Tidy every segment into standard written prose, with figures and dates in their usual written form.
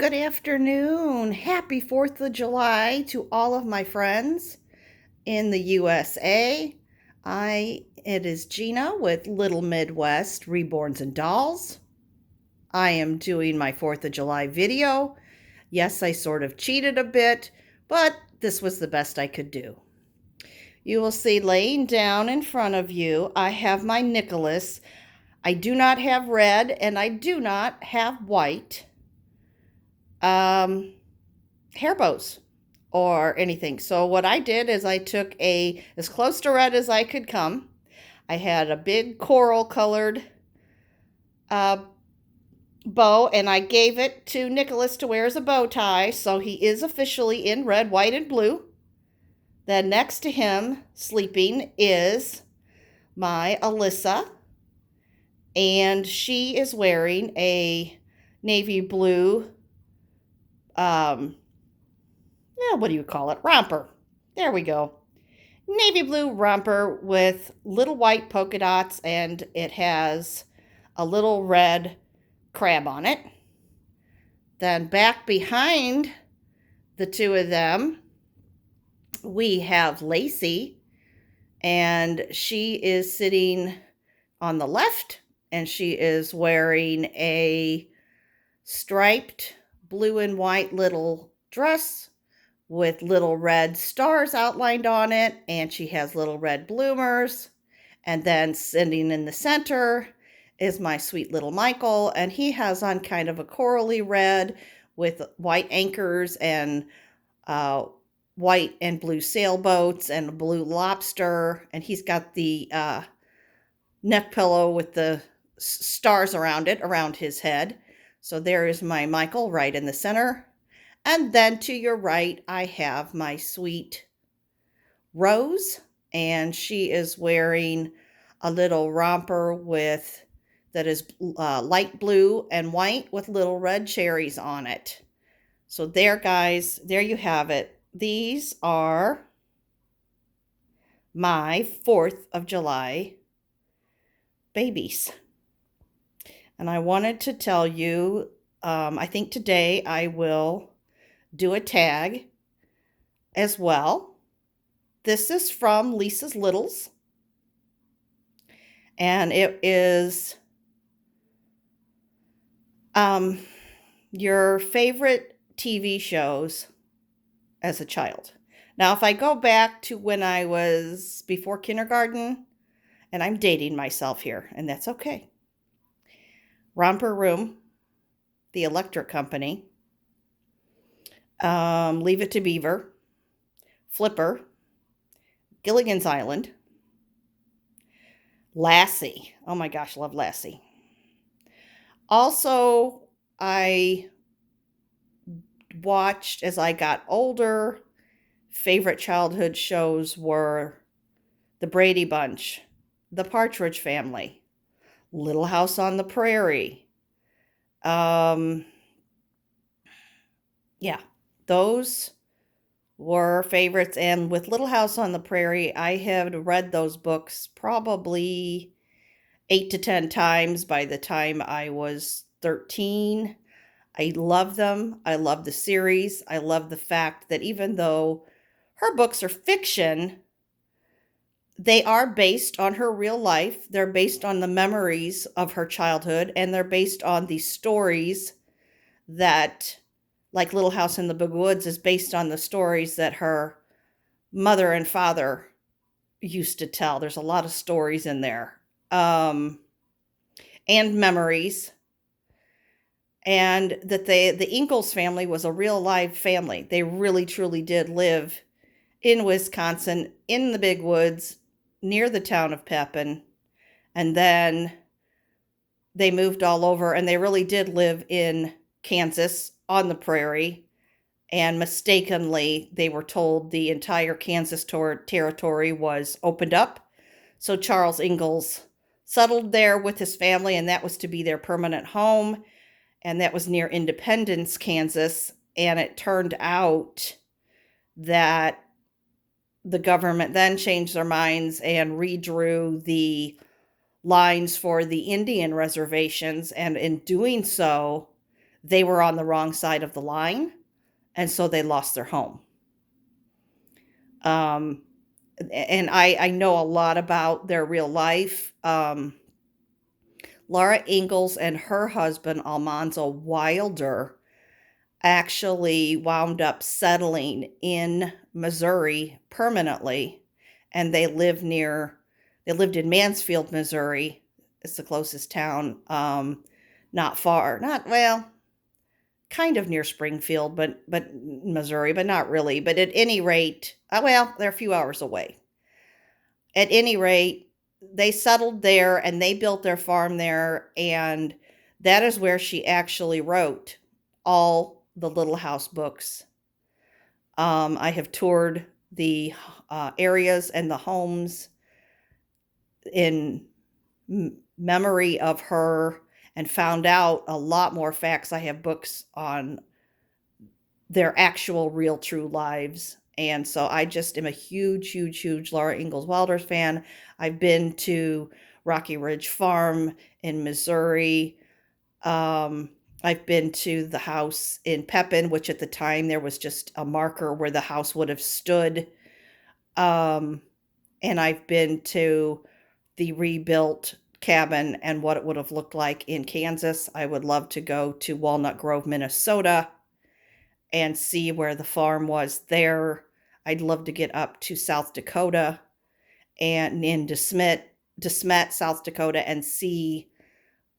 Good afternoon. Happy 4th of July to all of my friends in the USA. It is Gina with Little Midwest Reborns and Dolls. I am doing my 4th of July video. Yes, I sort of cheated a bit, but this was the best I could do. You will see laying down in front of you, I have my Nicholas. I do not have red and I do not have white. Hair bows or anything. So what I did is I took as close to red as I could come. I had a big coral colored uh, bow, and I gave it to Nicholas to wear as a bow tie. So he is officially in red, white, and blue. Then next to him, sleeping, is my Alyssa, and she is wearing a navy blue what do you call it? Romper. There we go. Navy blue romper with little white polka dots, and it has a little red crab on it. Then back behind the two of them, we have Lacey, and she is sitting on the left, and she is wearing a striped blue and white little dress with little red stars outlined on it, and she has little red bloomers. And then sitting in the center is my sweet little Michael, and he has on kind of a corally red with white anchors and white and blue sailboats and a blue lobster, and he's got the neck pillow with the stars around it, around his head. So there is my Michael right in the center. And then to your right, I have my sweet Rose, and she is wearing a little romper that is light blue and white with little red cherries on it. So there, guys, there you have it. These are my 4th of July babies. And I wanted to tell you, I think today I will do a tag as well. This is from Lisa's Littles, and it is your favorite TV shows as a child. Now, if I go back to when I was before kindergarten, and I'm dating myself here, and that's okay. Romper Room, The Electric Company, Leave It to Beaver, Flipper, Gilligan's Island, Lassie. Oh my gosh, love Lassie. Also, I watched as I got older. Favorite childhood shows were The Brady Bunch, The Partridge Family, Little House on the Prairie. Yeah, those were favorites. And with Little House on the Prairie, I have read those books probably 8 to 10 times by the time I was 13. I love them. I love the series. I love the fact that even though her books are fiction, they are based on her real life. They're based on the memories of her childhood, and they're based on the stories that, like Little House in the Big Woods, is based on the stories that her mother and father used to tell. There's a lot of stories in there, and memories. And that the Ingalls family was a real live family. They really, truly did live in Wisconsin, in the big woods, near the town of Pepin. And then they moved all over, and they really did live in Kansas on the prairie. And mistakenly, they were told the entire Kansas territory was opened up. So Charles Ingalls settled there with his family, and that was to be their permanent home. And that was near Independence, Kansas. And it turned out that the government then changed their minds and redrew the lines for the Indian reservations. And in doing so, they were on the wrong side of the line, and so they lost their home. Um, and I know a lot about their real life. Laura Ingalls and her husband, Almanzo Wilder, actually wound up settling in Missouri permanently, and they lived in Mansfield, Missouri. It's the closest town, not far, not well, kind of near Springfield, but Missouri, but not really. But at any rate, well, they're a few hours away. At any rate, they settled there and they built their farm there, and that is where she actually wrote all the Little House books. I have toured the areas and the homes in memory of her and found out a lot more facts. I have books on their actual real true lives. And so I just am a huge Laura Ingalls Wilder fan. I've been to Rocky Ridge Farm in Missouri. I've been to the house in Pepin, which at the time there was just a marker where the house would have stood. And I've been to the rebuilt cabin and what it would have looked like in Kansas. I would love to go to Walnut Grove, Minnesota, and see where the farm was there. I'd love to get up to South Dakota and in DeSmet, South Dakota, and see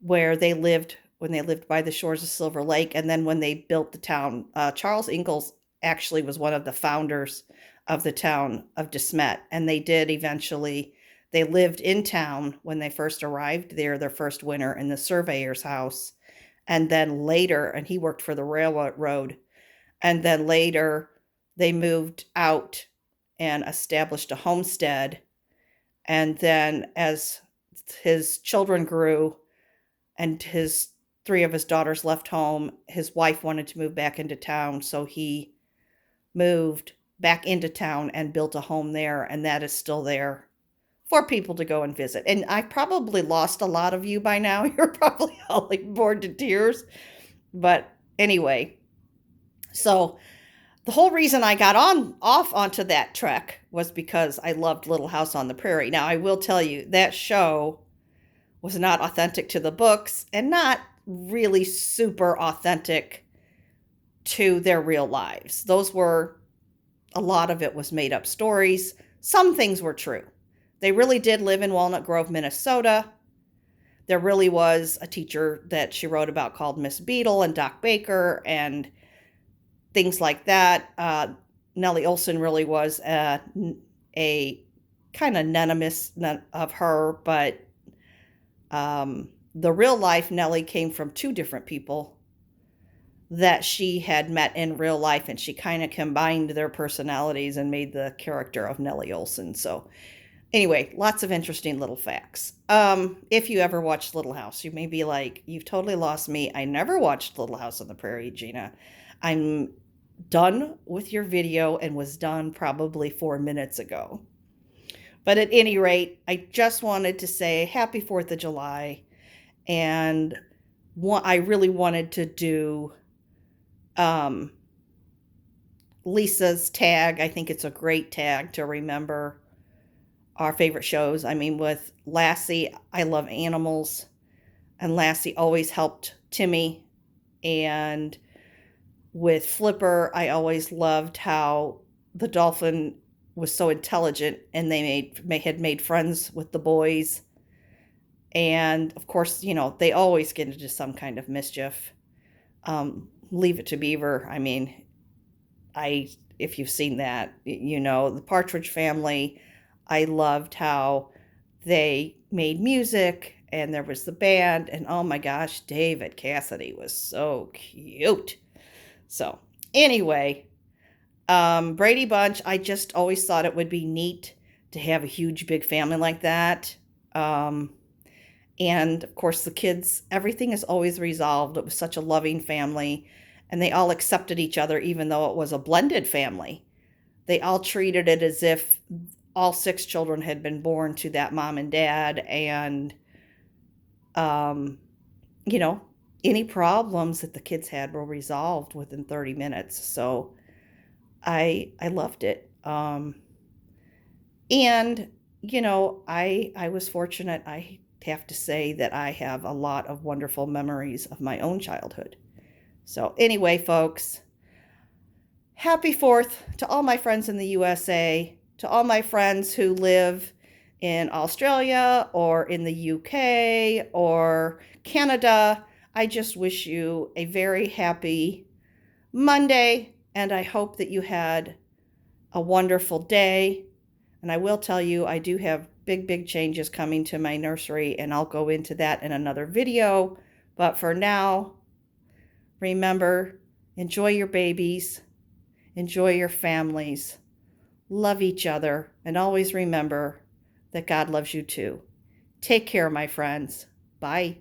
where they lived when they lived by the shores of Silver Lake, and then when they built the town. Charles Ingalls actually was one of the founders of the town of DeSmet, and they lived in town when they first arrived there, their first winter in the surveyor's house, and then later, and he worked for the railroad, and then later they moved out and established a homestead, and then as his children grew and three of his daughters left home, his wife wanted to move back into town, so he moved back into town and built a home there, and that is still there for people to go and visit. And I probably lost a lot of you by now. You're probably all like bored to tears. But anyway, so the whole reason I got off onto that trek was because I loved Little House on the Prairie. Now, I will tell you, that show was not authentic to the books and not really super authentic to their real lives. A lot of it was made up stories. Some things were true. They really did live in Walnut Grove, Minnesota. There really was a teacher that she wrote about called Miss Beadle and Doc Baker and things like that. Nellie Oleson really was a kind of nemesis of her, but the real life Nellie came from two different people that she had met in real life, and she kind of combined their personalities and made the character of Nellie Oleson. So anyway, lots of interesting little facts. If you ever watched Little House, you may be like, you've totally lost me. I never watched Little House on the Prairie, Gina. I'm done with your video and was done probably 4 minutes ago. But at any rate, I just wanted to say happy 4th of July. And I really wanted to do Lisa's tag. I think it's a great tag to remember our favorite shows. I mean, with Lassie, I love animals, and Lassie always helped Timmy. And with Flipper, I always loved how the dolphin was so intelligent, and they had made friends with the boys. And of course, they always get into some kind of mischief. Leave It to Beaver. I mean, if you've seen that, the Partridge Family. I loved how they made music, and there was the band, and oh my gosh, David Cassidy was so cute. So anyway, Brady Bunch, I just always thought it would be neat to have a huge, big family like that. And of course, the kids, everything is always resolved. It was such a loving family, and they all accepted each other, even though it was a blended family. They all treated it as if all 6 children had been born to that mom and dad, and, any problems that the kids had were resolved within 30 minutes. So I loved it. And I was fortunate. I have to say that I have a lot of wonderful memories of my own childhood. So anyway, folks, happy 4th to all my friends in the USA, to all my friends who live in Australia or in the UK or Canada. I just wish you a very happy Monday, and I hope that you had a wonderful day. And I will tell you, I do have big changes coming to my nursery, and I'll go into that in another video. But for now, remember, enjoy your babies, enjoy your families, love each other, and always remember that God loves you too. Take care, my friends. Bye.